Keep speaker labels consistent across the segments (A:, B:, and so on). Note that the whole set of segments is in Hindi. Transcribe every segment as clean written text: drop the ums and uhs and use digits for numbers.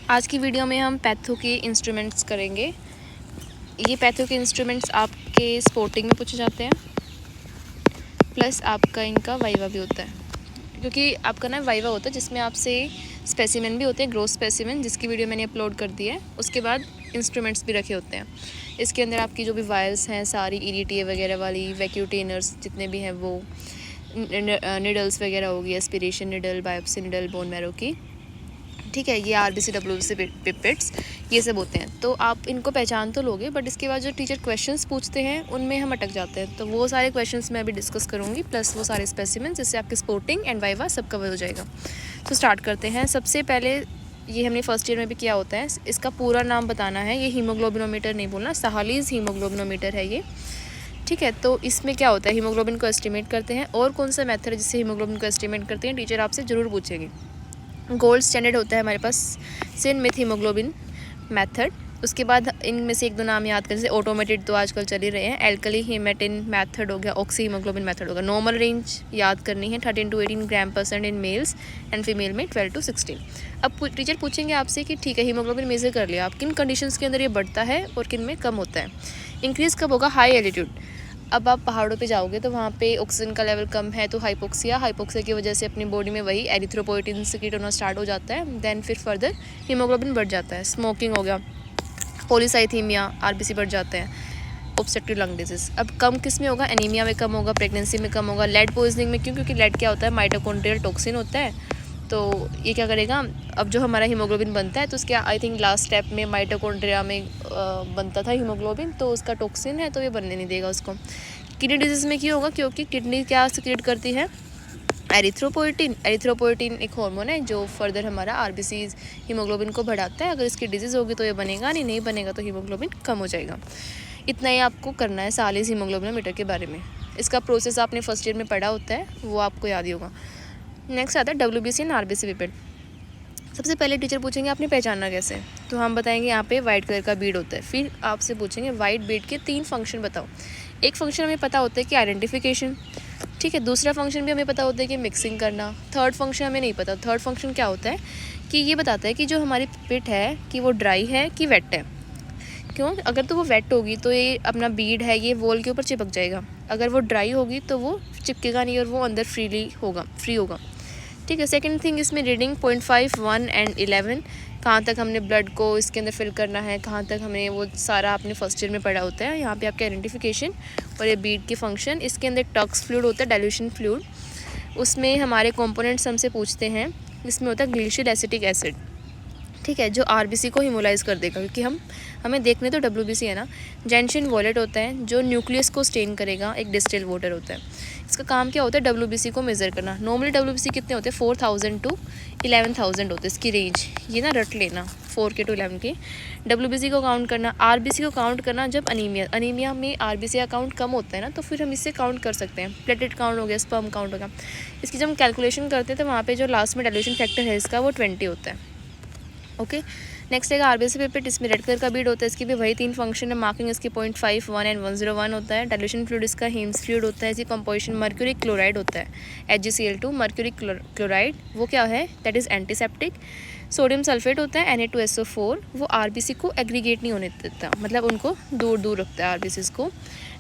A: आज की वीडियो में हम पैथो के इंस्ट्रूमेंट्स करेंगे। ये पैथो के इंस्ट्रूमेंट्स आपके स्पोर्टिंग में पूछे जाते हैं, प्लस आपका इनका वाइवा भी होता है, क्योंकि आपका ना वाइवा होता है जिसमें आपसे स्पेसिमेन भी होते हैं, ग्रोथ स्पेसिमेन, जिसकी वीडियो मैंने अपलोड कर दी है। उसके बाद इंस्ट्रूमेंट्स भी रखे होते हैं। इसके अंदर आपकी जो भी वायल्स हैं सारी EDTA वगैरह वाली, वैक्यूटेनर्स जितने भी हैं वो, निडल्स वगैरह होगी, aspiration needle, biopsy needle, bone marrow की, ठीक है, ये RBC WBC पिपेट्स, ये सब होते हैं। तो आप इनको पहचान तो लोगे, बट इसके बाद जो टीचर क्वेश्चंस पूछते हैं उनमें हम अटक जाते हैं। तो वो सारे क्वेश्चंस मैं अभी डिस्कस करूँगी, प्लस वो सारे स्पेसिमेंस, जिससे आपके स्पोर्टिंग एंड वाइवा सब कवर हो जाएगा। तो स्टार्ट करते हैं। सबसे पहले ये हमने फर्स्ट ईयर में भी किया होता है, इसका पूरा नाम बताना है। ये हीमोग्लोबिनोमीटर नहीं बोलना, साहालीज हीमोग्लोबिनोमीटर है ये, ठीक है। तो इसमें क्या होता है, हीमोग्लोबिन को एस्टिमेट करते हैं। और कौन सा मेथड है जिससे हीमोग्लोबिन को एस्टिमेट करते हैं, टीचर आपसे ज़रूर पूछेंगे। गोल्ड स्टैंडर्ड होता है हमारे पास सिन मिथ हीमोग्लोबिन मेथड। उसके बाद इनमें से एक दो नाम याद करें, जैसे ऑटोमेटेड तो आजकल चल ही रहे हैं, एल्कली हीमेटिन मेथड हो गया, ऑक्सी हीमोग्लोबिन मेथड होगा। नॉर्मल रेंज याद करनी है 13 to 18 gram% in males and female में 12 to 16। अब टीचर पूछेंगे आपसे कि ठीक है, हीमोग्लोबिन मेजर कर लिया, आप किन कंडीशंस के अंदर ये बढ़ता है और किन में कम होता है। इंक्रीज़ कब होगा, हाई एल्टीट्यूड। अब आप पहाड़ों पे जाओगे तो वहाँ पे ऑक्सीजन का लेवल कम है, तो हाइपोक्सिया की वजह से अपनी बॉडी में वही एरिथ्रोपोइटिन सिक्रीट होना स्टार्ट हो जाता है। देन फिर फर्दर हीमोग्लोबिन बढ़ जाता है। स्मोकिंग हो गया, पॉलीसाइथीमिया, RBC बढ़ जाते हैं, ऑब्स्ट्रक्टिव लंग डिजीज। अब कम किस में होगा, एनीमिया में कम होगा, प्रेगनेंसी में कम होगा, लेड पॉइजनिंग में। क्यों? क्योंकि लेड क्या होता है, माइटोकॉन्ड्रियल टॉक्सिन होता है। तो ये क्या करेगा, अब जो हमारा हीमोग्लोबिन बनता है तो उसके आई थिंक लास्ट स्टेप में माइटोकॉन्ड्रिया में बनता था हीमोग्लोबिन, तो उसका टॉक्सिन है तो ये बनने नहीं देगा उसको। किडनी डिजीज़ में क्यों होगा, क्योंकि किडनी क्या सिक्रेट करती है, एरिथ्रोपोइटिन। एरिथ्रोपोइटिन एक हार्मोन है जो फर्दर हमारा RBC हीमोग्लोबिन को बढ़ाता है। अगर इसकी डिजीज़ होगी तो ये बनेगा नहीं बनेगा तो हीमोग्लोबिन कम हो जाएगा। इतना ही आपको करना है सालीस हीमोग्लोबिनोमीटर के बारे में। इसका प्रोसेस आपने फर्स्ट ईयर में पढ़ा होता है, वो आपको याद ही होगा। नेक्स्ट आता है WBC एंड RBC पिपेट। सबसे पहले टीचर पूछेंगे आपने पहचानना कैसे, तो हम बताएंगे यहाँ पे वाइट कलर का बीड होता है। फिर आपसे पूछेंगे वाइट बीड के 3 फंक्शन बताओ। एक फंक्शन हमें पता होता है कि आइडेंटिफिकेशन, ठीक है। दूसरा फंक्शन भी हमें पता होता है कि मिक्सिंग करना। थर्ड फंक्शन हमें नहीं पता। थर्ड फंक्शन क्या होता है कि ये बताता है कि जो हमारी पिपेट है कि वो ड्राई है कि वेट है। क्यों? अगर तो वो वेट होगी तो ये अपना बीड है ये वॉल के ऊपर चिपक जाएगा। अगर वो ड्राई होगी तो वो चिपकेगा नहीं और वो अंदर फ्री होगा, ठीक है। सेकंड थिंग, इसमें रीडिंग 0.5, 1 एंड 11, कहाँ तक हमने ब्लड को इसके अंदर फिल करना है, कहाँ तक हमें, वो सारा आपने फर्स्ट ईयर में पढ़ा होता है। यहाँ पे आपके आइडेंटिफिकेशन और ये बीड के फंक्शन। इसके अंदर टक्स फ्लूइड होता है, डाइल्यूशन फ्लूइड, उसमें हमारे कंपोनेंट्स हमसे पूछते हैं। इसमें होता है ग्लिसरॉल एसिटिक एसिड, ठीक है, जो RBC को हिमोलाइज कर देगा, क्योंकि हमें देखने तो WBC है ना। जेंशन वॉलेट होता है जो न्यूक्लियस को स्टेन करेगा, एक डिस्टिल वाटर होता है। इसका काम क्या होता है, WBC को मेज़र करना। नॉर्मली WBC कितने होते हैं, 4000 to 11000 होते हैं इसकी रेंज, ये ना रट लेना, 4K to 11K। WBC को काउंट करना, RBC को काउंट करना जब अनीमिया में RBC का काउंट कम होता है ना, तो फिर हम इससे काउंट कर सकते हैं। प्लेटेट काउंट हो गया, स्पर्म काउंट हो गया। इसकी जब हम कैलकुलेशन करते हैं तो वहाँ पर जो लास्ट में डाइल्यूशन फैक्टर है इसका वो 20 होता है, ओके। नेक्स्ट है RBC पिपेट, इसमें रेड कलर का बीड होता है। इसकी भी वही 3 फंक्शन है। मार्किंग इसकी 0.5, 1 एंड 101 होता है। डाइल्यूशन फ्लूइड इसका हेम्स फ्लूइड होता है। इसकी कंपोजिशन मर्क्यूरी क्लोराइड होता है, HgCl2 मर्क्यूरी क्लोराइड, वो क्या है, that is antiseptic. Sodium sulphate होता है, Na2SO4, वो RBC को एग्रीगेट नहीं होने देता, मतलब उनको दूर दूर रखता है RBCs को।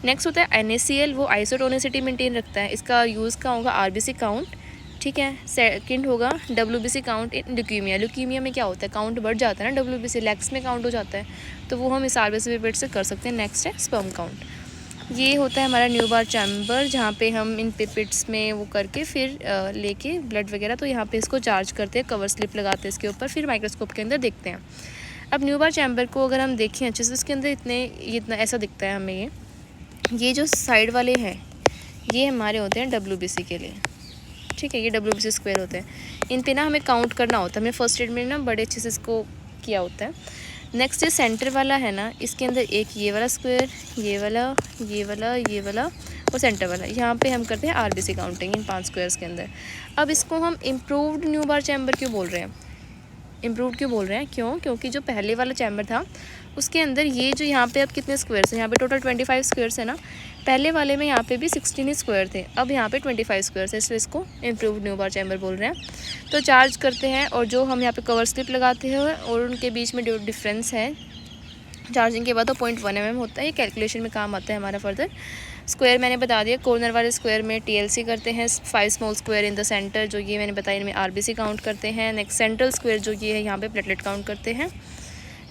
A: नेक्स्ट होता है NaCl, वो आइसोटोनिसिटी मेंटेन रखता है। इसका यूज़ का होगा RBC काउंट, ठीक है। सेकंड होगा WBC count in leukaemia. Leukaemia में क्या होता है, काउंट बढ़ जाता है ना, WBC लैक्स में काउंट हो जाता है, तो वो हम इस RBC पिपेट से कर सकते हैं। नेक्स्ट है स्पर्म काउंट। ये होता है हमारा न्यूबार चैम्बर, जहाँ पे हम इन पिपेट्स में वो करके फिर लेके ब्लड वगैरह, तो यहाँ पे इसको चार्ज करते हैं, कवर स्लिप लगाते हैं इसके ऊपर, फिर माइक्रोस्कोप के अंदर देखते हैं। अब न्यूबार चैम्बर को अगर हम देखें अच्छे से, इसके अंदर इतना ऐसा दिखता है हमें। ये जो साइड वाले हैं ये हमारे होते हैं WBC के लिए, ठीक है, ये WBC स्क्वायर होते हैं। इन पे ना हमें काउंट करना होता है। हमने फर्स्ट एड में ना बड़े अच्छे से इसको किया होता है। नेक्स्ट ये सेंटर वाला है ना, इसके अंदर एक ये वाला स्क्वायर, ये वाला और सेंटर वाला, यहाँ पे हम करते हैं RBC काउंटिंग इन 5 स्क्वायर्स के अंदर। अब इसको हम इम्प्रूव्ड न्यूबार चैम्बर क्यों बोल रहे हैं, इम्प्रूव्ड क्यों बोल रहे हैं? क्यों? क्योंकि जो पहले वाला चैम्बर था उसके अंदर ये जो यहाँ पे अब कितने स्क्वायर्स हैं, यहाँ पे टोटल 25 स्क्वायर्स है ना, पहले वाले में यहाँ पे भी 16 स्क्वायर थे, अब यहाँ पे 25 स्क्वायर्स है, इसलिए इसको इम्प्रूव्ड न्यू बार चैम्बर बोल रहे हैं। तो चार्ज करते हैं और जो हम यहाँ पे कवर स्लिप लगाते हैं और उनके बीच में जो डिफरेंस है चार्जिंग के बाद, तो 0.1 mm होता है। ये कैलकुलेशन में काम आता है हमारा फर्दर। स्क्वायर मैंने बता दिया, कॉर्नर वाले स्क्वायर में TLC करते हैं, 5 small square in the centre, जो ये मैंने बताया इनमें RBC काउंट करते हैं। नेक्स्ट सेंट्रल स्क्वायर जो ये है यहाँ पे प्लेटलेट काउंट करते हैं।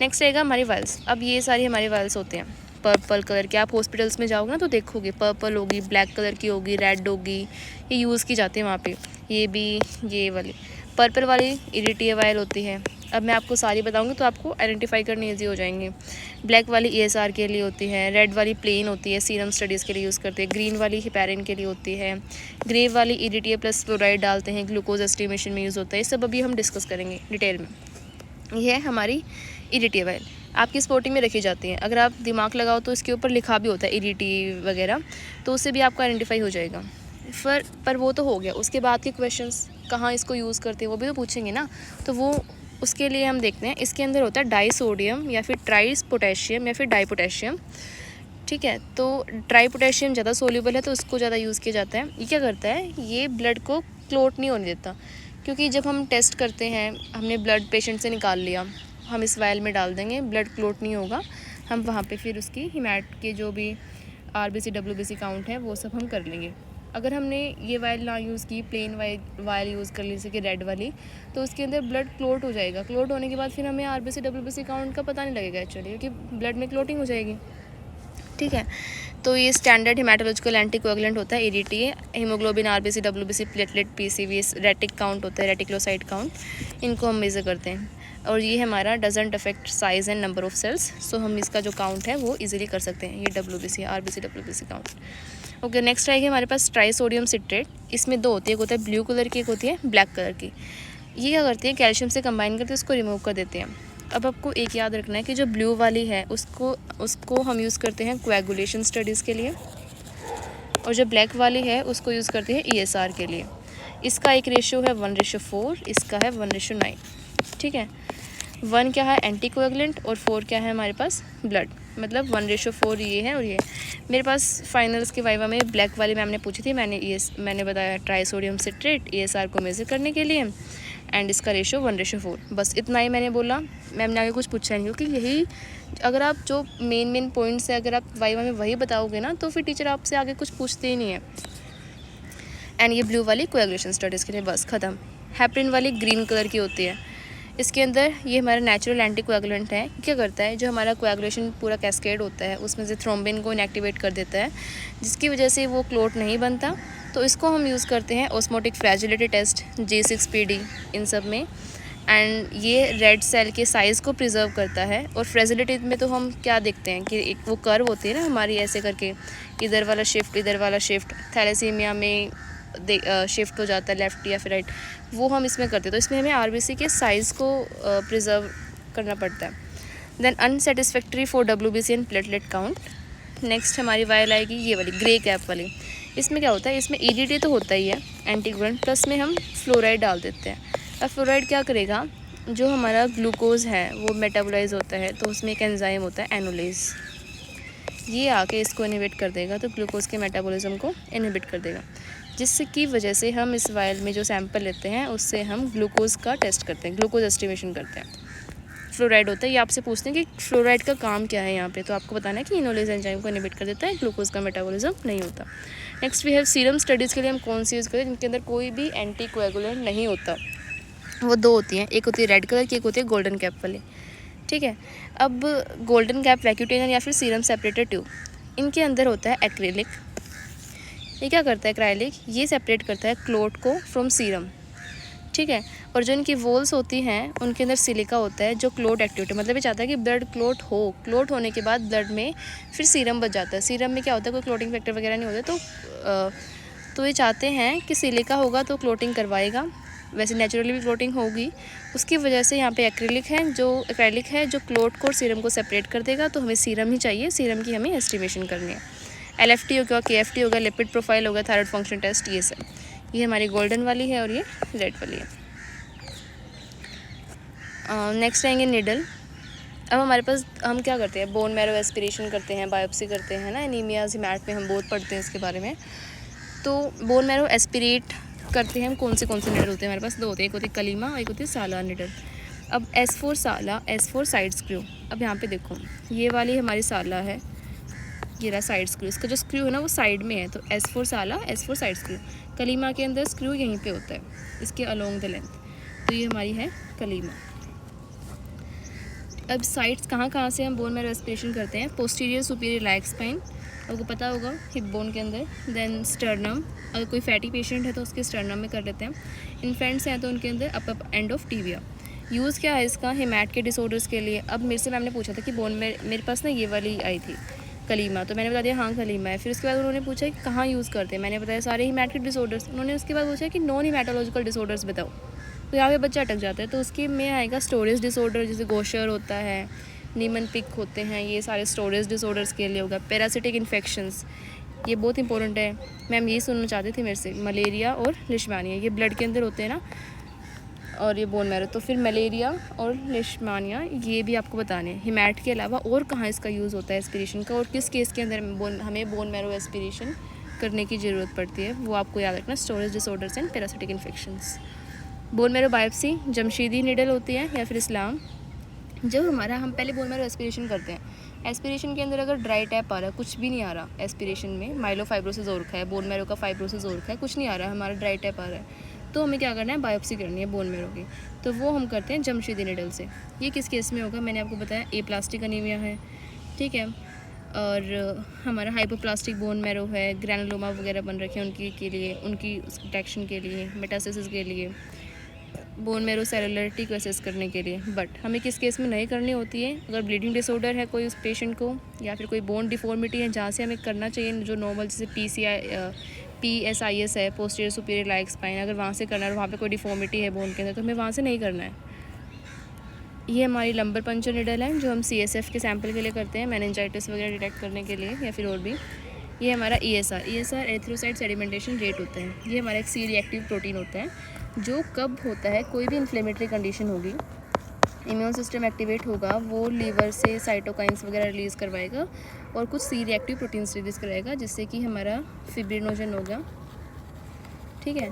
A: नेक्स्ट रहेगा हमारी वायल्स। अब ये सारी हमारी वायल्स होते हैं पर्पल कलर के, आप हॉस्पिटल्स में जाओगे ना तो देखोगे पर्पल होगी, ब्लैक कलर की होगी, रेड होगी, ये यूज़ की जाती है वहाँ पे। ये भी ये वाली पर्पल वाली EDTA वायल होती है। अब मैं आपको सारी बताऊंगी तो आपको आइडेंटिफाई करनी ईजी हो जाएंगे। ब्लैक वाली ESR के लिए होती है, रेड वाली प्लेन होती है, सीरम स्टडीज़ के लिए यूज़ करते हैं, ग्रीन वाली हिपैरिन के लिए होती है, ग्रे वाली EDTA प्लस फ्लोराइड डालते हैं, ग्लूकोज एस्टिमेशन में यूज़ होता है। ये सब अभी हम डिस्कस करेंगे डिटेल में। ये है हमारी EDTA वायल, आपकी स्पोर्टिंग में रखी जाती है। अगर आप दिमाग लगाओ तो इसके ऊपर लिखा भी होता है EDTA वगैरह, तो उससे भी आपको आइडेंटिफाई हो जाएगा। पर वो तो हो गया, उसके बाद के क्वेश्चंस कहाँ इसको यूज़ करते हैं वो भी तो पूछेंगे ना, तो वो उसके लिए हम देखते हैं। इसके अंदर होता है डाई सोडियम या फिर ट्राइस पोटेशियम या फिर डाई पोटेशियम, ठीक है। तो ट्राई पोटेशियम ज़्यादा सोल्यूबल है तो उसको ज़्यादा यूज़ किया जाता है। ये क्या करता है, ये ब्लड को क्लोट नहीं होने देता, क्योंकि जब हम टेस्ट करते हैं, हमने ब्लड पेशेंट से निकाल लिया, हम इस वायल में डाल देंगे, ब्लड क्लोट नहीं होगा, हम वहाँ पे फिर उसकी हिमैट के जो भी RBC WBC काउंट है वो सब हम कर लेंगे। अगर हमने ये वायल ना यूज़ की, प्लेन वायल यूज़ कर ली जैसे कि रेड वाली, तो उसके अंदर ब्लड क्लोट हो जाएगा। क्लोट होने के बाद फिर हमें RBC WBC काउंट का पता नहीं लगेगा एक्चुअली, क्योंकि ब्लड में क्लोटिंग हो जाएगी, ठीक है। तो ये स्टैंडर्ड हेमाटोलॉजिकल एंटीकोएगुलेंट होता है EDTA। Haemoglobin, RBC WBC, platelet, PCV, retic count होता है, रेटिक्लोसाइट काउंट, इनको हम मेज़र करते हैं। और ये हमारा doesn't affect size and number of cells, so हम इसका जो काउंट है वो इजीली कर सकते हैं। ये WBC RBC WBC count. Okay, next आएगी हमारे पास ट्राइसोडियम सिट्रेट। इसमें दो होती है, एक होता है ब्लू कलर की, एक होती है ब्लैक कलर की। ये क्या करती है, कैल्शियम से कंबाइन करते हैं, उसको रिमूव कर देते हैं। अब आपको एक याद रखना है कि जो ब्लू वाली है उसको हम यूज़ करते हैं कोएगुलेशन स्टडीज़ के लिए, और जो ब्लैक वाली है उसको यूज़ करते हैं ESR के लिए। इसका एक रेशियो है 1:4, इसका है 1:9, ठीक है। 1 क्या है एंटीकोएगुलेंट और 4 क्या है हमारे पास ब्लड, मतलब 1:4 ये है और ये। मेरे पास फाइनल्स के वाइवा में ब्लैक वाली मैम ने पूछी थी, मैंने बताया ट्राइसोडियम सिट्रेट ESR को मेज़र करने के लिए, एंड इसका रेशियो 1:4, बस इतना ही मैंने बोला। मैम ने आगे कुछ पूछा नहीं, क्योंकि यही अगर आप जो मेन पॉइंट्स है अगर आप वाइवा में वही बताओगे ना तो फिर टीचर आपसे आगे कुछ पूछते ही नहीं है। एंड ये ब्लू वाली कोएगुलेशन स्टडीज़ के लिए, बस ख़त्म। हेपरिन वाली ग्रीन कलर की होती है, इसके अंदर ये हमारा नेचुरल एंटीकोएगुलेंट है। क्या करता है, जो हमारा कोएगुलेशन पूरा कैस्केड होता है उसमें से थ्रोम्बिन को इनएक्टिवेट कर देता है, जिसकी वजह से वो क्लोट नहीं बनता। तो इसको हम यूज़ करते हैं ऑस्मोटिक फ्रैजिलिटी टेस्ट, G6PD, इन सब में। एंड ये रेड सेल के साइज़ को प्रिजर्व करता है। और फ्रैजिलिटी में तो हम क्या देखते हैं कि एक वो कर्व होती है ना हमारी, ऐसे करके इधर वाला शिफ्ट इधर वाला शिफ्ट, थैलेसीमिया में शिफ्ट हो जाता है लेफ़्ट या फिर राइट, वो हम इसमें करते हैं। तो इसमें हमें RBC के साइज़ को प्रिजर्व करना पड़ता है। Then unsatisfactory for WBC and platelet count. Next हमारी वायल आएगी ये वाली ग्रे कैप वाली। इसमें क्या होता है, इसमें EDTA तो होता ही है एंटीकोएगुलेंट, प्लस में हम फ्लोराइड डाल देते हैं। अब फ्लोराइड क्या करेगा, जो हमारा ग्लूकोज है वो मेटाबोलाइज होता है, तो उसमें एक एंजाइम होता है एनोलेज, ये आके इसको इनहिबिट कर देगा, तो ग्लूकोज के मेटाबॉलिज्म को इनहिबिट कर देगा, जिसकी वजह से हम इस वायल में जो सैंपल लेते हैं उससे हम ग्लूकोज का टेस्ट करते हैं, ग्लूकोज एस्टिमेशन करते हैं। फ्लोराइड होता है, ये आपसे पूछते हैं कि फ्लोराइड का काम क्या है यहाँ पे, तो आपको बताना है कि इनोलेज एंजाइम को इनहिबिट कर देता है, ग्लूकोज का मेटाबॉलिज्म नहीं होता। Next we have serum studies के लिए हम कौन सी यूज़ करें, जिनके अंदर कोई भी एंटीकोएगुलेंट नहीं होता। वो दो होती हैं, एक होती है रेड कलर की, एक होती है गोल्डन कैप वाली, ठीक है। अब गोल्डन कैप वैक्यूटेनर या फिर सीरम सेपरेटर ट्यूब, इनके अंदर होता है एक्रेलिक। ये क्या करता है एक्रेलिक, ये सेपरेट करता है क्लोट को फ्रॉम सीरम, ठीक है। और जो इनकी वोल्स होती हैं उनके अंदर सिलिका होता है जो क्लोट एक्टिविटी, मतलब ये चाहता है कि ब्लड क्लोट हो, क्लोट होने के बाद ब्लड में फिर सीरम बच जाता है। सीरम में क्या होता है, कोई क्लोटिंग फैक्टर वगैरह नहीं होता, तो ये चाहते हैं कि सिलिका होगा तो क्लोटिंग करवाएगा, वैसे नेचुरली भी क्लोटिंग होगी, उसकी वजह से यहाँ पे एक्रेलिक है जो क्लोट को और सीरम को सेपरेट कर देगा। तो हमें सीरम ही चाहिए, सीरम की हमें एस्टिमेशन करनी है। LFT हो गया, KFT हो गया, लिपिड प्रोफाइल हो गया, थायराइड फंक्शन टेस्ट, ये सब। ये हमारी गोल्डन वाली है और ये रेड वाली है। नेक्स्ट आएंगे निडल। अब हमारे पास हम क्या करते हैं, बोन मैरो एस्पिरेशन करते हैं, बायोप्सी करते हैं ना, एनीमिया हिमैट में हम बहुत पढ़ते हैं इसके बारे में। तो बोन मैरो एस्पिरेट करते हैं हम, कौन से निडल होते हैं हमारे पास? दो होते हैं, एक होती है कलीमा और एक होती है साला निडल। अब S4 साला, S4 साइड स्क्रू। अब यहाँ पे देखो, ये वाली हमारी साला है, ये रहा साइड स्क्रू, इसका जो स्क्रू है ना वो साइड में है, तो S4 साला, S4 साइड स्क्रू। कलीमा के अंदर स्क्रू यहीं पे होता है, इसके अलोंग द लेंथ, तो ये हमारी है कलीमा। अब साइड्स कहाँ से हम बोन मैरो एस्पिरेशन करते हैं? पोस्टीरियर सुपीरियर लैग स्पाइन, आपको पता होगा, हिप बोन के अंदर। देन स्टर्नम, अगर कोई फैटी पेशेंट है तो उसके स्टर्नम में कर लेते हैं। इन्फेंट्स हैं तो उनके अंदर up end of tibia. Use क्या है इसका? हिमैट के डिसऑर्डर्स के लिए। अब मेरे से मैम ने पूछा था कि बोन में मेरे पास ना ये वाली आई थी कलीमा, तो मैंने बता दिया हाँ कलीमा है। फिर उसके बाद उन्होंने पूछा कि कहाँ यूज़ करते हैं, मैंने बताया सारे हिमैटिक डिसऑर्डर्स। उन्होंने उसके बाद पूछा कि नॉन हिमैटोलॉजिकल डिसऑर्डर्स बताओ, तो यहाँ पे बच्चा अटक जाता है। तो उसके में आएगा स्टोरेज डिसऑर्डर, जैसे गोशर होता है, नीमन पिक होते हैं, ये सारे स्टोरेज डिसऑर्डर्स के लिए होगा। पैरासिटिक इन्फेक्शंस, ये बहुत इंपॉर्टेंट है, मैम यही सुनना चाहते थे मेरे से। मलेरिया और लिशमानिया, ये ब्लड के अंदर होते हैं ना, और ये बोन मैरो, तो फिर मलेरिया और लिशमानिया ये भी आपको बताने हैं। हिमैट के अलावा और कहाँ इसका यूज़ होता है एस्पिरेशन का, और किस केस के अंदर हमें बोन मैरो एस्पिरेशन करने की ज़रूरत पड़ती है, वो आपको याद रखना। Storage disorders and parasitic infections. Bone marrow biopsy, Jamshidi needle होती है या फिर इस्लाम। जब हम पहले बोन मैरो एस्पिरेशन करते हैं, एस्पिरेशन के अंदर अगर ड्राई टैप आ रहा है, कुछ भी नहीं आ रहा एस्पिरेशन में, माइलोफाइब्रोसिस हो रखा है, बोन मैरो का फाइब्रोसिस हो रखा है, कुछ नहीं आ रहा है, हमारा ड्राई टैप आ रहा है, तो हमें क्या करना है? बायोप्सी करनी है बोन मैरो की। तो वो हम करते हैं जमशीदी निडल से। ये किस केस में होगा? मैंने आपको बताया एप्लास्टिक अनीमिया है, ठीक है, और हमारा हाइपोप्लास्टिक बोन मैरो है, ग्रैनुलोमा वगैरह बन रखे हैं उनकी के लिए, उनकी डिटेक्शन के लिए, मेटास्टेसिस के लिए, बोन मैरो सेलुलरिटी को असेस करने के लिए। बट हमें किस केस में नहीं करनी होती है? अगर ब्लीडिंग डिसऑर्डर है कोई उस पेशेंट को, या फिर कोई बोन डिफॉर्मिटी है जहाँ से हमें करना चाहिए, जो नॉर्मल जैसे PSIS है, पोस्टीरियर सुपीरियर लैग स्पाइन, अगर वहाँ से करना है और वहाँ पे कोई डिफॉर्मिटी है बोन के अंदर, तो हमें वहाँ से नहीं करना है। ये हमारी लंबर पंचर निडल है, जो हम CSF के सैंपल के लिए करते हैं, मेनिंजाइटिस वगैरह डिटेक्ट करने के लिए, या फिर और भी। ये हमारा ESR एरिथ्रोसाइट सेडिमेंटेशन रेट होता है। ये हमारा एक सी रिएक्टिव प्रोटीन होता है, जो कब होता है? कोई भी इन्फ्लेमेटरी कंडीशन होगी, इम्यून सिस्टम एक्टिवेट होगा, वो लीवर से साइटोकाइंस वगैरह रिलीज़ करवाएगा और कुछ सी रिएक्टिव प्रोटीन्स रिलीज़ कराएगा, जिससे कि हमारा फिब्रिनोजन होगा, ठीक है,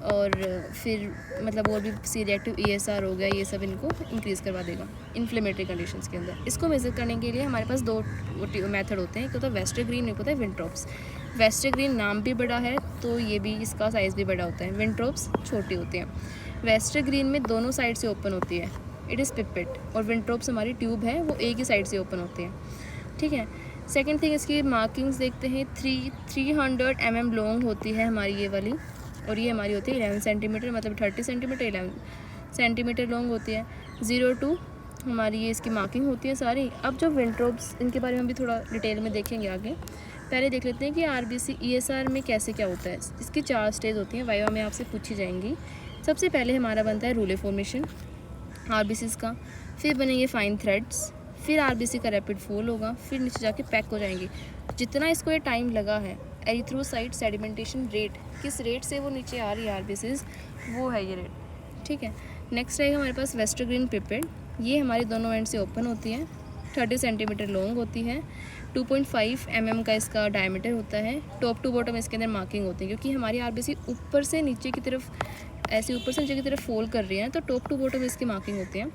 A: और फिर मतलब और भी सी रिएक्टिव ESR हो गया, ये सब इनको इंक्रीज़ करवा देगा इन्फ्लेमेटरी कंडीशंस के अंदर। इसको मेजर करने के लिए हमारे पास दो मेथड होते हैं, एक होता है वेस्टरग्रीन, एक होता है विंट्रोप्स। वेस्टरग्रीन नाम भी बड़ा है तो ये भी, इसका साइज़ भी बड़ा होता है। विंट्रोप्स छोटी होती हैं। वेस्टरग्रीन में दोनों साइड से ओपन होती है, इट इज़ पिपेट, और विंट्रोप्स हमारी ट्यूब है, वो एक ही साइड से ओपन होती है, ठीक है। सेकेंड थिंग, इसकी मार्किंग्स देखते हैं। 300 mm लॉन्ग होती है हमारी ये वाली, और ये हमारी होती है 11 सेंटीमीटर, मतलब 30 सेंटीमीटर 11 सेंटीमीटर लॉन्ग होती है। 0 to हमारी ये इसकी मार्किंग होती है सारी। अब जो विंट्रोप्स, इनके बारे में हम भी थोड़ा डिटेल में देखेंगे आगे। पहले देख लेते हैं कि RBC ESR में कैसे क्या होता है। इसकी 4 स्टेज होती हैं, वाइवा में आपसे पूछी जाएंगी। सबसे पहले हमारा बनता है रूले फॉर्मेशन RBCs का, फिर बनेंगे फाइन थ्रेड्स, फिर RBC का रैपिड फॉल होगा, फिर नीचे जाके पैक हो जाएंगे। जितना इसको ये टाइम लगा है, एरिथ्रोसाइट सेडिमेंटेशन रेट, किस रेट से वो नीचे आ रही है RBCs, वो है ये रेट, ठीक है। नेक्स्ट रहेगा हमारे पास वेस्टरग्रीन पिपेट। ये हमारी दोनों एंड से ओपन होती है, 30 सेंटीमीटर लॉन्ग होती है, 2.5 mm का इसका डायमीटर होता है। टॉप टू बॉटम इसके अंदर मार्किंग होती है, क्योंकि हमारी RBC ऊपर से नीचे की तरफ, ऐसे ऊपर से नीचे की तरफ फोल्ड कर रही है, तो टॉप टू बॉटम इसकी मार्किंग होती है।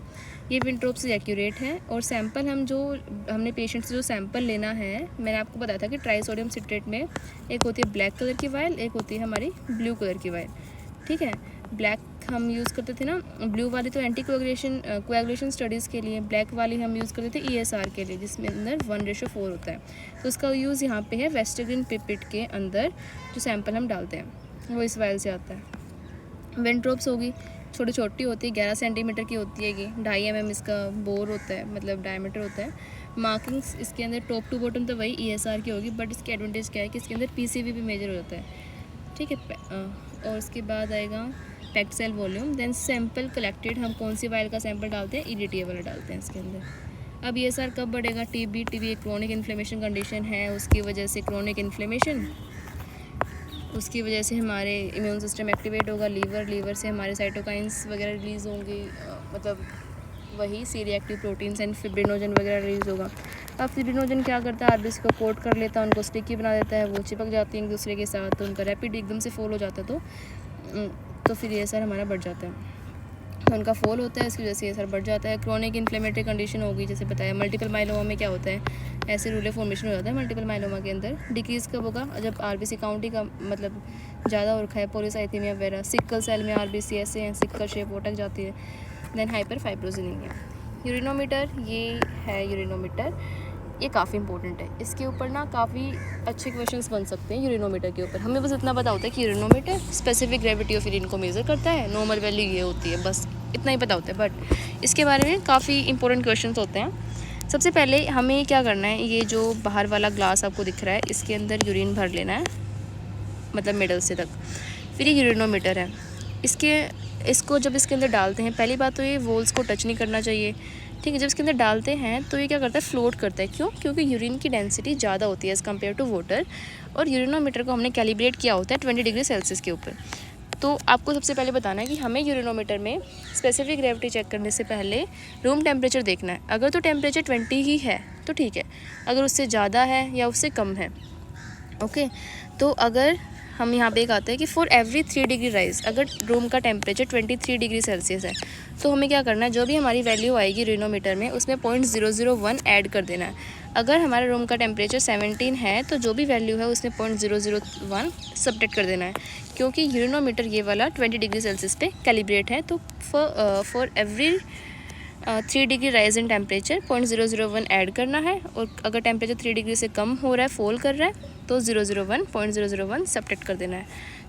A: ये विंट्रोप से एक्यूरेट है। और सैंपल हमने पेशेंट से जो सैंपल लेना है, मैंने आपको बताया था कि ट्राइसोडियम सिट्रेट में एक होती है ब्लैक कलर की वायल, एक होती है हमारी ब्लू कलर की वायल, ठीक है। ब्लैक हम यूज़ करते थे ना, ब्लू वाली तो एंटी कोएगुलेशन स्टडीज़ के लिए, ब्लैक वाली हम यूज़ करते थे ESR के लिए, जिसमें अंदर 1:4 होता है। तो उसका यूज़ यहाँ पे है वेस्टरग्रीन पिपेट के अंदर, जो सैंपल हम डालते हैं वो इस वायल से आता है। विंट्रोप्स होगी, छोटी छोटी होती है, 11 सेंटीमीटर की होती है, ये 2.5 mm इसका बोर होता है, मतलब डायमीटर होता है। मार्किंग्स इसके अंदर टॉप टू बॉटम तो वही ESR की होगी, बट इसकी एडवांटेज क्या है कि इसके अंदर PCV भी मेजर हो जाता है, ठीक है। और उसके बाद आएगा packed cell volume, then sample collected, हम कौन सी वायल का सैंपल डालते हैं, EDTA वाला डालते हैं इसके अंदर। अब ESR कब बढ़ेगा? TB एक क्रोनिक इन्फ्लेमेशन कंडीशन है, उसकी वजह से क्रोनिक इन्फ्लेमेशन, उसकी वजह से हमारे इम्यून सिस्टम एक्टिवेट होगा, लीवर से हमारे साइटोकाइंस वगैरह रिलीज़ होंगे, मतलब वही C reactive proteins and fibrinogen वगैरह रिलीज होगा। अब फिब्रिनोजन क्या करता है, आरबीसी को कोट कर लेता है, उनको स्टिकी बना देता है, वो चिपक जाती हैं एक दूसरे के साथ, तो उनका रैपिड एकदम से फॉल हो जाता है। तो फिर ये सर हमारा बढ़ जाता है, उनका फॉल होता है, इसकी वजह से ये सर बढ़ जाता है। क्रोनिक इन्फ्लेमेटरी कंडीशन होगी, जैसे बताया मल्टीपल माइलोमा में क्या होता है, ऐसे रूले फॉर्मेशन हो जाता है मल्टीपल माइलोमा के अंदर। डिक्रीज़ कब होगा, जब आरबीसी काउंट ही का मतलब ज़्यादा हो रखा है, पॉलीसाइथेमिया वगैरह। सिक्कल सेल में आरबीसी ऐसे हैं, सिक्कल शेप अटक जाती है। Then hyper फाइब्रोसिनेमिया। यूरिनोमीटर, ये है यूरिनोमीटर, ये काफ़ी इंपॉर्टेंट है। इसके ऊपर ना काफ़ी अच्छे क्वेश्चंस बन सकते हैं यूरिनोमीटर के ऊपर। हमें बस इतना पता होता है कि urinometer specific gravity of urine को मेज़र करता है, नॉर्मल वैल्यू ये होती है, बस इतना ही पता होता है। बट इसके बारे में काफ़ी इंपॉर्टेंट क्वेश्चंस होते हैं। सबसे पहले हमें क्या करना है, ये जो बाहर वाला ग्लास आपको दिख रहा है, इसके अंदर यूरिन भर लेना है, मतलब मिडल से तक। फिर ये यूरिनोमीटर है, इसको जब इसके अंदर डालते हैं, पहली बात तो ये वॉल्स को टच नहीं करना चाहिए, ठीक है। जब इसके अंदर डालते हैं तो ये क्या करता है, फ्लोट करता है। क्यों? क्योंकि यूरिन की डेंसिटी ज़्यादा होती है एज़ कम्पेयर टू वाटर, और यूरिनोमीटर को हमने कैलिब्रेट किया होता है 20 डिग्री सेल्सियस के ऊपर। तो आपको सबसे पहले बताना है कि हमें यूरिनोमीटर में स्पेसिफिक ग्रेविटी चेक करने से पहले रूम टेम्परेचर देखना है। अगर तो टेम्परेचर 20 ही है तो ठीक है, अगर उससे ज़्यादा है या उससे कम है, ओके। तो अगर हम यहाँ पे एक आते हैं कि फॉर एवरी 3 डिग्री राइज, अगर रूम का टेम्परेचर 23 डिग्री सेल्सियस है, तो हमें क्या करना है, जो भी हमारी वैल्यू आएगी यूरिनोमीटर में, उसमें 0.001 ऐड कर देना है। अगर हमारा रूम का टेम्परेचर 17 है तो जो भी वैल्यू है उसमें 0.001 सब्ट्रैक्ट कर देना है, क्योंकि यूरिनोमीटर ये वाला 20 डिग्री सेल्सियस पे कैलिब्रेट है। तो for every 3 degree rise in temperature 0.001 add करना है, और अगर टेम्परेचर 3 डिग्री से कम हो रहा है, फॉल कर रहा है, तो 0.001 सब्ट्रैक्ट कर देना है,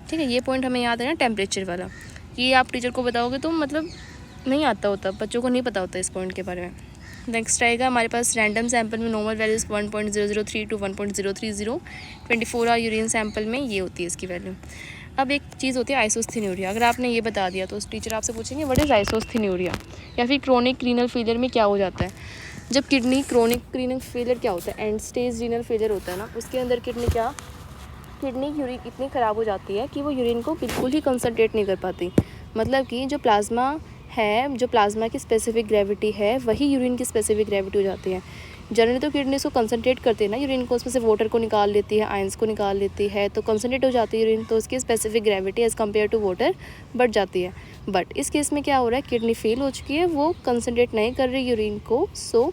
A: ठीक है। ये पॉइंट हमें याद है ना, टेम्परेचर वाला। ये आप टीचर को बताओगे तो मतलब नहीं आता होता, बच्चों को नहीं पता होता इस पॉइंट के बारे में। नेक्स्ट आएगा हमारे पास रैंडम सैंपल में normal values 1.003 to 1.030। 24 hour urine sample में ये होती है इसकी वैल्यू। अब एक चीज़ होती है आइसोस्थेन्यूरिया। अगर आपने ये बता दिया तो टीचर आपसे पूछेंगे व्हाट इज़ आइसोस्थेन्यूरिया, या फिर क्रोनिक रीनल फेलियर में क्या हो जाता है। जब क्रोनिक रीनल फेलियर क्या होता है, एंड स्टेज रीनल फेलियर होता है ना, उसके अंदर किडनी यूरिन इतनी ख़राब हो जाती है कि वो यूरिन को बिल्कुल ही कंसनट्रेट नहीं कर पाती। मतलब कि जो प्लाज्मा है, जो प्लाज्मा की स्पेसिफिक ग्रेविटी है, वही यूरिन की स्पेसिफिक ग्रेविटी हो जाती है। जनरली तो किडनी को कंसनट्रेट करते हैं ना यूरिन को, उसमें से वाटर को निकाल लेती है, आयंस को निकाल लेती है, तो कंसनट्रेट हो जाती है यूरिन, तो उसकी specific gravity as compare to water बढ़ जाती है। बट इस केस में क्या हो रहा है, किडनी फेल हो चुकी है, वो कंसनट्रेट नहीं कर रही यूरिन को, सो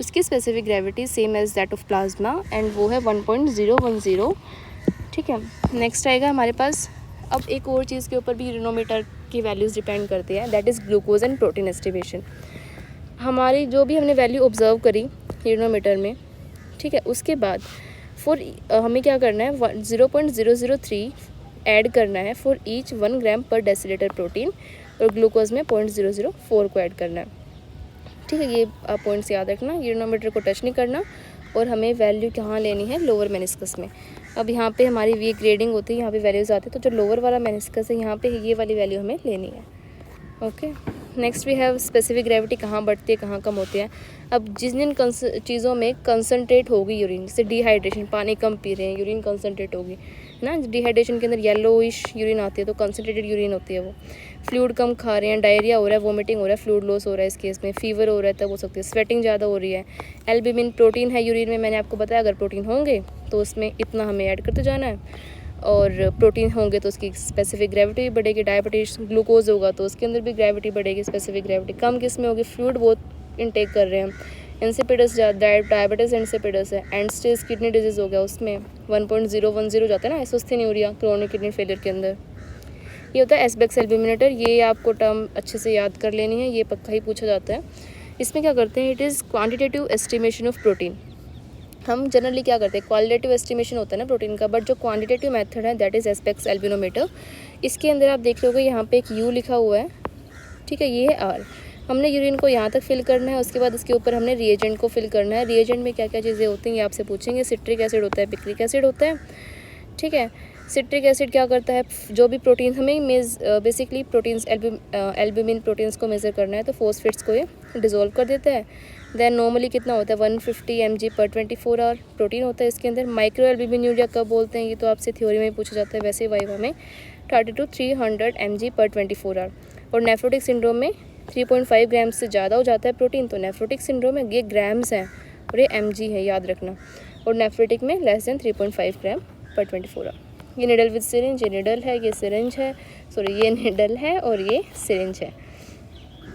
A: उसकी specific gravity same as that of plasma, and वो है 1.010, ठीक है। नेक्स्ट आएगा हमारे पास, अब एक और चीज़ के ऊपर भी यूरिनोमीटर की वैल्यूज़ डिपेंड करती है, that is glucose and protein estimation. हमारी जो भी हमने वैल्यू ऑब्जर्व करी यूरिनोमीटर में, ठीक है, उसके बाद हमें क्या करना है, 0.003 ऐड करना है फॉर ईच 1 ग्राम पर डेसीलीटर प्रोटीन, और ग्लूकोज में 0.004 को ऐड करना है, ठीक है। ये आप पॉइंट्स याद रखना, यूरिनोमीटर को टच नहीं करना, और हमें वैल्यू कहाँ लेनी है, लोअर मेनिस्कस में। अब यहाँ पे हमारी वी ग्रेडिंग होती है, यहाँ पे वैल्यूज़ आती है, तो जो लोअर वाला मेनिस्कस है यहाँ पे ये वाली वैल्यू हमें लेनी है, okay. Next we have specific gravity कहाँ बढ़ती है, कहाँ कम होती है। अब जिन चीज़ों में कंसनट्रेट होगी यूरिन, जैसे डिहाइड्रेशन, पानी कम पी रहे हैं, यूरिन कंसनट्रेट होगी ना, डिहाइड्रेशन के अंदर येलोइश यूरिन आती है, तो कंसनट्रेटेड यूरिन होती है वो। फ्लूइड कम खा रहे हैं, डायरिया हो रहा है, वोमिटिंग हो रहा है, फ्लूइड लॉस हो रहा है इस केस में, फीवर हो रहा है तब हो सकती है, स्वेटिंग ज़्यादा हो रही है। एल्ब्यूमिन प्रोटीन है यूरिन में, मैंने आपको बताया अगर प्रोटीन होंगे तो उसमें इतना हमें ऐड करते जाना है, और प्रोटीन होंगे तो उसकी स्पेसिफिक ग्रेविटी भी बढ़ेगी। डायबिटीज, ग्लूकोज होगा तो उसके अंदर भी ग्रेविटी बढ़ेगी, स्पेसिफिक ग्रेविटी कम किस में होगी, फ्लूइड बहुत इनटेक कर रहे हैं, इंसिपिडस डायबिटीज़ इंसिपिडस है, एंड स्टेज किडनी डिजीज़ हो गया, उसमें 1.010 जाता है ना आइसोस्थेन्यूरिया क्रोनिक किडनी फेलियर के अंदर। ये होता है एस्बेक्स एल्ब्यूमिनेटर, ये आपको टर्म अच्छे से याद कर लेनी है, ये पक्का ही पूछा जाता है। इसमें क्या करते हैं, it is quantitative estimation of protein. हम जनरली क्या करते हैं, क्वालिटेटिव एस्टिमेशन होता है ना प्रोटीन का, बट जो क्वांटिटेटिव मेथड है दैट इज़ एस्पेक्स एल्ब्यूमिनोमीटर। इसके अंदर आप देख लोगे यहाँ पे एक यू लिखा हुआ है, ठीक है, ये है आर। हमने यूरिन को यहाँ तक फिल करना है, उसके बाद इसके ऊपर हमने रिएजेंट को फिल करना है। रिएजेंट में क्या क्या चीज़ें होती हैं ये आपसे पूछेंगे, सिट्रिक एसिड होता है, पिक्रिक एसिड होता है, ठीक है। सिट्रिक एसिड क्या करता है, जो भी प्रोटीन हमें बेसिकली प्रोटीन्स एल्ब्यूमिन प्रोटीन्स को मेज़र करना है, तो फॉस्फेट्स को ये डिज़ोल्व कर देता है। देन नॉर्मली कितना होता है, 150 mg/24 आवर प्रोटीन होता है इसके अंदर। माइक्रो एल्ब्यूमिन्यूरिया कब बोलते हैं, ये तो आपसे थ्योरी में ही पूछा जाता है, वैसे वाइवा में 30 to 300 mg/24 आवर। और नेफ्रोटिक सिंड्रोम में 3.5 ग्राम से ज़्यादा हो जाता है प्रोटीन तो नेफ्रोटिक सिंड्रोम है। ये ग्राम्स हैं और ये mg है, याद रखना। और नेफ्रोटिक में लेस देन 3.5 ग्राम पर 24 आवर। ये निडल विद सिरिंज, ये निडल है, ये सिरिंज है, सॉरी ये निडल है और ये सिरिंज है,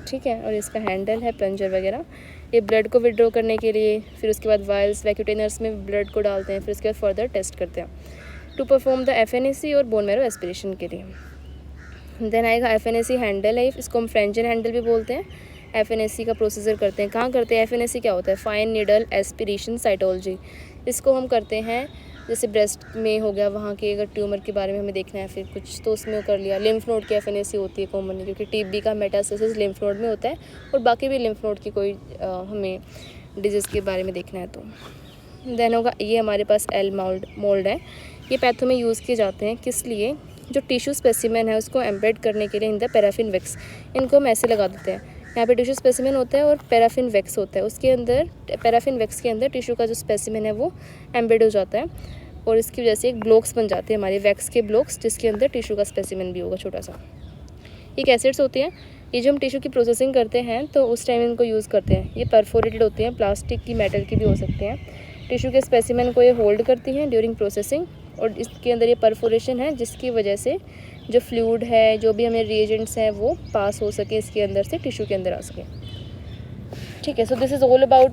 A: ठीक है। और इसका हैंडल है, प्लंजर वगैरह। ये ब्लड को विड्रॉ करने के लिए, फिर उसके बाद वायल्स वैक्यूटेनर्स में ब्लड को डालते हैं, फिर उसके बाद फर्दर टेस्ट करते हैं टू परफॉर्म द FNAC और बोन मैरो एस्पिरेशन के लिए। देन आएगा FNAC हैंडल है, इसको हम फ्रेंचन हैंडल भी बोलते हैं। FNAC का प्रोसीजर करते हैं, कहाँ करते हैं? FNAC क्या होता है? Fine needle aspiration cytology. इसको हम करते हैं जैसे ब्रेस्ट में हो गया, वहाँ के अगर ट्यूमर के बारे में हमें देखना है फिर कुछ तो उसमें कर लिया। लिम्फ नोड की FNAC होती है कॉमनली, क्योंकि TB का मेटास्टेसिस लिम्फ नोड में होता है और बाकी भी लिम्फ नोड की कोई हमें डिजीज़ के बारे में देखना है तो। देन होगा ये हमारे पास एल मोल्ड है। ये पैथो में यूज़ किए जाते हैं, किस लिए? जो टिश्यू स्पेसिमेन है उसको एम्बेड करने के लिए इन द पैराफिन वैक्स। इनको हम ऐसे लगा देते हैं, यहाँ पे टिश्यू स्पेसिमेन होता है और पैराफिन वैक्स होता है, उसके अंदर पैराफिन वैक्स के अंदर टिश्यू का जो स्पेसिमेन है वो एम्बेड हो जाता है और इसकी वजह से एक ब्लॉक्स बन जाते हैं हमारे वैक्स के ब्लॉक्स, जिसके अंदर टिश्यू का स्पेसिमेन भी होगा छोटा सा। एक एसिड्स होती हैं, ये जो हम टिश्यू की प्रोसेसिंग करते हैं तो उस टाइम इनको यूज़ करते हैं। ये परफोरेटेड होती हैं, प्लास्टिक की, मेटल की भी हो सकते हैं। टिश्यू के स्पेसिमेन को ये होल्ड करती हैं ड्यूरिंग प्रोसेसिंग और इसके अंदर ये परफोरेशन है जिसकी वजह से जो फ्लूइड है, जो भी हमें रिएजेंट्स हैं वो पास हो सके इसके अंदर से टिश्यू के अंदर आ सके, ठीक है। So this is all about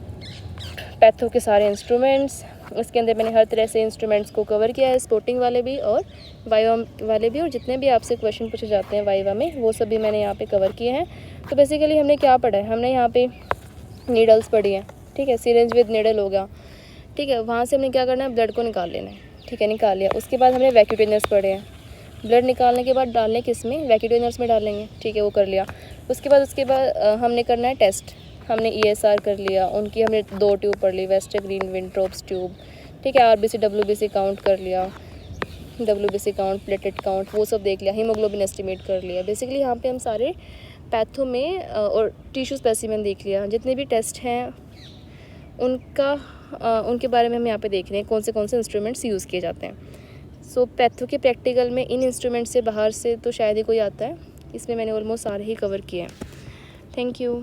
A: patho के सारे इंस्ट्रूमेंट्स। उसके अंदर मैंने हर तरह से इंस्ट्रूमेंट्स को कवर किया है, स्पोर्टिंग वाले भी और वाइवा वाले भी, और जितने भी आपसे क्वेश्चन पूछे जाते हैं वाइवा में वो सभी मैंने यहाँ पे कवर किए हैं। तो बेसिकली हमने क्या पढ़ा है? हमने यहाँ पे नीडल्स पढ़ी हैं, ठीक है, सिरिंज विद नीडल हो गया, ठीक है। वहाँ से हमने क्या करना है? ब्लड को निकाल लेना है, ठीक है, निकाल लिया। उसके बाद हमने वैक्यूटेनर्स पढ़े हैं, ब्लड निकालने के बाद डालने किस में? वैक्यूटेनर्स में डालेंगे, ठीक है, वो कर लिया। उसके बाद हमने करना है टेस्ट, हमने ESR कर लिया, उनकी हमने 2 ट्यूब पढ़ ली, वेस्टरग्रीन विंट्रोप्स ट्यूब, ठीक है। RBC WBC काउंट कर लिया, WBC काउंट, प्लेटेट काउंट, वो सब देख लिया, हीमोग्लोबिन एस्टिमेट कर लिया। बेसिकली यहाँ पे हम सारे पैथो में और टिश्यू स्पेसिमेन देख लिया। जितने भी टेस्ट हैं उनके बारे में हम यहाँ पे देख रहे हैं कौन से इंस्ट्रूमेंट्स यूज़ किए जाते हैं। सो पैथो के प्रैक्टिकल में इन इंस्ट्रूमेंट से बाहर से तो शायद ही कोई आता है, इसमें मैंने ऑलमोस्ट सारे ही कवर किए हैं। Thank you.